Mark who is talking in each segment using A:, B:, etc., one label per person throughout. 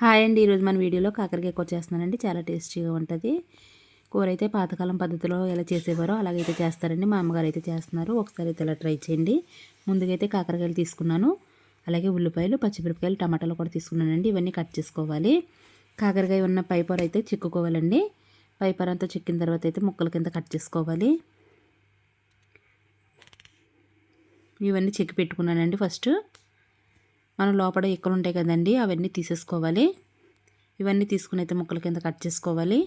A: Hi అండి. ఈరోజు మన వీడియోలో కాకరకాయ కూర చేస్తున్నానండి. చాలా టేస్టీగా ఉంటుంది. కూర అయితే పాతకాలం పద్ధతిలో ఎలా చేసేవారో అలాగైతే చేస్తారండి. మా అమ్మగారు అయితే చేస్తున్నారు. ఒకసారి అయితే ఇలా ట్రై చేయండి. ముందుగా అయితే కాకరకాయలు తీసుకున్నాను. అలాగే ఉల్లిపాయలు, పచ్చిమిరపకాయలు, టమాటాలు కూడా తీసుకున్నానండి. ఇవన్నీ కట్ చేసుకోవాలి. కాకరకాయ ఉన్న పైపొర అయితే చిక్కుకోవాలండి. పైపొర అంతా చిక్కిన తర్వాత అయితే ముక్కల కింద కట్ చేసుకోవాలి. ఇవన్నీ చెక్కి పెట్టుకున్నానండి. ఫస్ట్ మనం లోపల ఎక్కలు ఉంటాయి కదండి, అవన్నీ తీసేసుకోవాలి. ఇవన్నీ తీసుకుని అయితే ముక్కల కింద కట్ చేసుకోవాలి.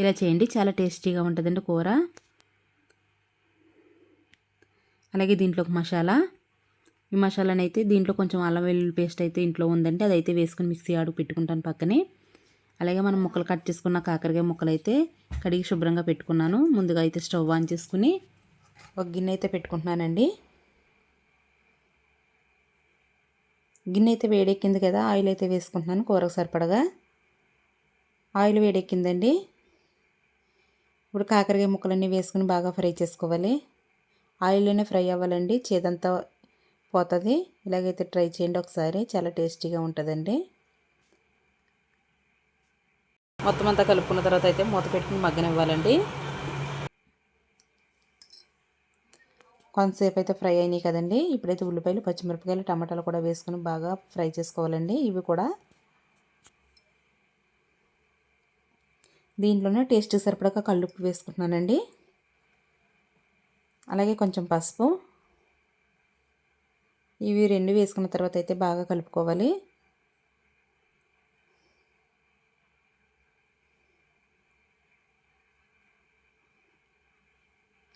A: ఇలా చేయండి, చాలా టేస్టీగా ఉంటుందండి కూర. అలాగే దీంట్లోకి మసాలా, ఈ మసాలాని అయితే దీంట్లో కొంచెం అల్లం వెల్లుల్లి పేస్ట్ అయితే ఇంట్లో ఉందండి, అదైతే వేసుకుని మిక్సీ ఆడుకు పెట్టుకుంటాను పక్కనే. అలాగే మనం ముక్కలు కట్ చేసుకున్న కాకరకాయ ముక్కలు అయితే కడిగి శుభ్రంగా పెట్టుకున్నాను. ముందుగా అయితే స్టవ్ ఆన్ చేసుకుని ఒక గిన్నె అయితే పెట్టుకుంటున్నానండి. గిన్నె అయితే వేడెక్కింది కదా, ఆయిల్ అయితే వేసుకుంటున్నాను కూరకు సరిపడగా. ఆయిల్ వేడెక్కిందండి. ఇప్పుడు కాకరకాయ ముక్కలన్నీ వేసుకుని బాగా ఫ్రై చేసుకోవాలి. ఆయిల్లోనే ఫ్రై అవ్వాలండి, చేదంతా పోతుంది. ఇలాగైతే ట్రై చేయండి ఒకసారి, చాలా టేస్టీగా ఉంటుందండి. మొత్తం అంతా కలుపుకున్న తర్వాత అయితే మూత పెట్టుకుని మగ్గనివ్వాలండి. కొంతసేపు అయితే ఫ్రై అయినాయి కదండి. ఇప్పుడైతే ఉల్లిపాయలు, పచ్చిమిరపకాయలు, టమాటాలు కూడా వేసుకుని బాగా ఫ్రై చేసుకోవాలండి. ఇవి కూడా దీంట్లోనే టేస్ట్ సరిపడక కల్లుప్పు వేసుకుంటున్నానండి. అలాగే కొంచెం పసుపు. ఇవి రెండు వేసుకున్న తర్వాత అయితే బాగా కలుపుకోవాలి.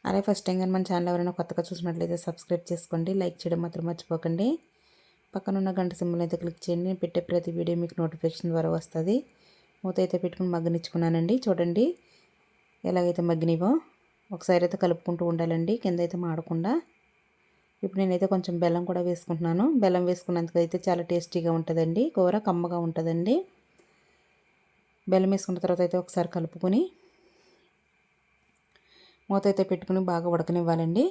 A: అలాగే ఫస్ట్ టైం కానీ మన ఛానల్ ఎవరైనా కొత్తగా చూసినట్లయితే సబ్స్క్రైబ్ చేసుకోండి, లైక్ చేయడం మాత్రం మర్చిపోకండి. పక్కనున్న గంట సింబల్ అయితే క్లిక్ చేయండి. నేను పెట్టే ప్రతి వీడియో మీకు నోటిఫికేషన్ ద్వారా వస్తుంది. మూత అయితే పెట్టుకుని మగ్గనిచ్చుకున్నానండి. చూడండి ఎలాగైతే మగ్గినవో. ఒకసారి అయితే కలుపుకుంటూ ఉండాలండి, కింద అయితే మాడకుండా. ఇప్పుడు నేనైతే కొంచెం బెల్లం కూడా వేసుకుంటున్నాను. బెల్లం వేసుకున్నందుకు అయితే చాలా టేస్టీగా ఉంటుందండి కూర, కమ్మగా ఉంటుందండి. బెల్లం వేసుకున్న తర్వాత అయితే ఒకసారి కలుపుకొని మూత అయితే పెట్టుకుని బాగా ఉడకనివ్వాలండి.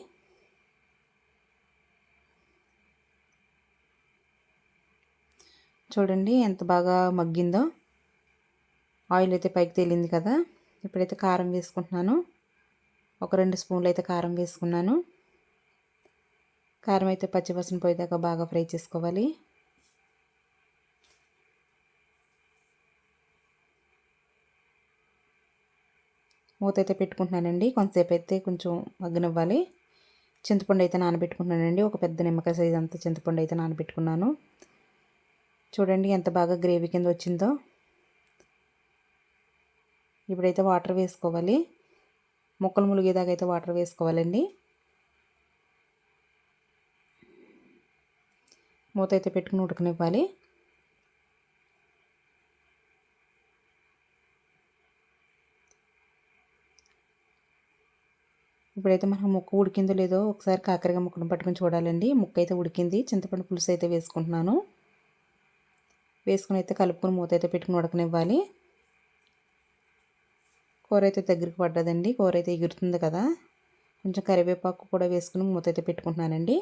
A: చూడండి ఎంత బాగా మగ్గిందో. ఆయిల్ అయితే పైకి తేలింది కదా. ఇప్పుడైతే కారం వేసుకుంటున్నాను. ఒక 2 స్పూన్లు అయితే కారం వేసుకున్నాను. కారం అయితే పచ్చివాసన పోయేదాకా బాగా ఫ్రై చేసుకోవాలి. మూత అయితే పెట్టుకుంటున్నానండి. కొంతసేపు అయితే కొంచెం మగ్గనివ్వాలి. చింతపండు అయితే నానబెట్టుకుంటున్నానండి. ఒక పెద్ద నిమ్మకాయ సైజ్ అంతా చింతపండు అయితే నానబెట్టుకున్నాను. చూడండి ఎంత బాగా గ్రేవీ కింద వచ్చిందో. ఇప్పుడైతే వాటర్ వేసుకోవాలి. ముక్కలు ములిగేదాకా అయితే వాటర్ వేసుకోవాలండి. మూత అయితే పెట్టుకుని ఉడకనివ్వాలి. ఇప్పుడైతే మనం ముక్క ఉడికిందో లేదో ఒకసారి కాకరకాయ ముక్కను పట్టుకుని చూడాలండి. ముక్క అయితే ఉడికింది. చింతపండు పులుసు అయితే వేసుకుంటున్నాను. వేసుకుని అయితే కలుపుకొని మూత అయితే పెట్టుకుని ఉడకనివ్వాలి. కూర అయితే దగ్గరికి పడ్డదండి. కూర అయితే ఎగురుతుంది కదా. కొంచెం కరివేపాకు కూడా వేసుకుని మూత అయితే పెట్టుకుంటున్నానండి.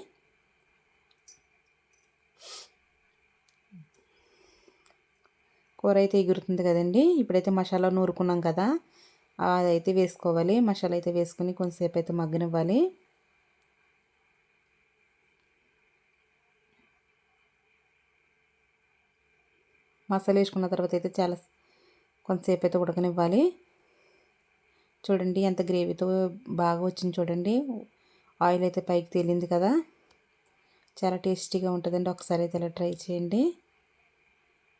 A: కూర అయితే ఎగురుతుంది కదండి. ఇప్పుడైతే మసాలా నూరుకున్నాం కదా, అదైతే వేసుకోవాలి. మసాలా అయితే వేసుకుని కొంచెంసేపు అయితే మగ్గనివ్వాలి. మసాలా వేసుకున్న తర్వాత అయితే చాలా కొంతసేపు అయితే ఉడకనివ్వాలి. చూడండి ఎంత గ్రేవీతో బాగా వచ్చింది చూడండి. ఆయిల్ అయితే పైకి తేలింది కదా, చాలా టేస్టీగా ఉంటుందండి. ఒకసారి అయితే ఇలా ట్రై చేయండి.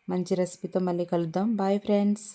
A: మంచి రెసిపీతో మళ్ళీ కలుద్దాం. Bye friends.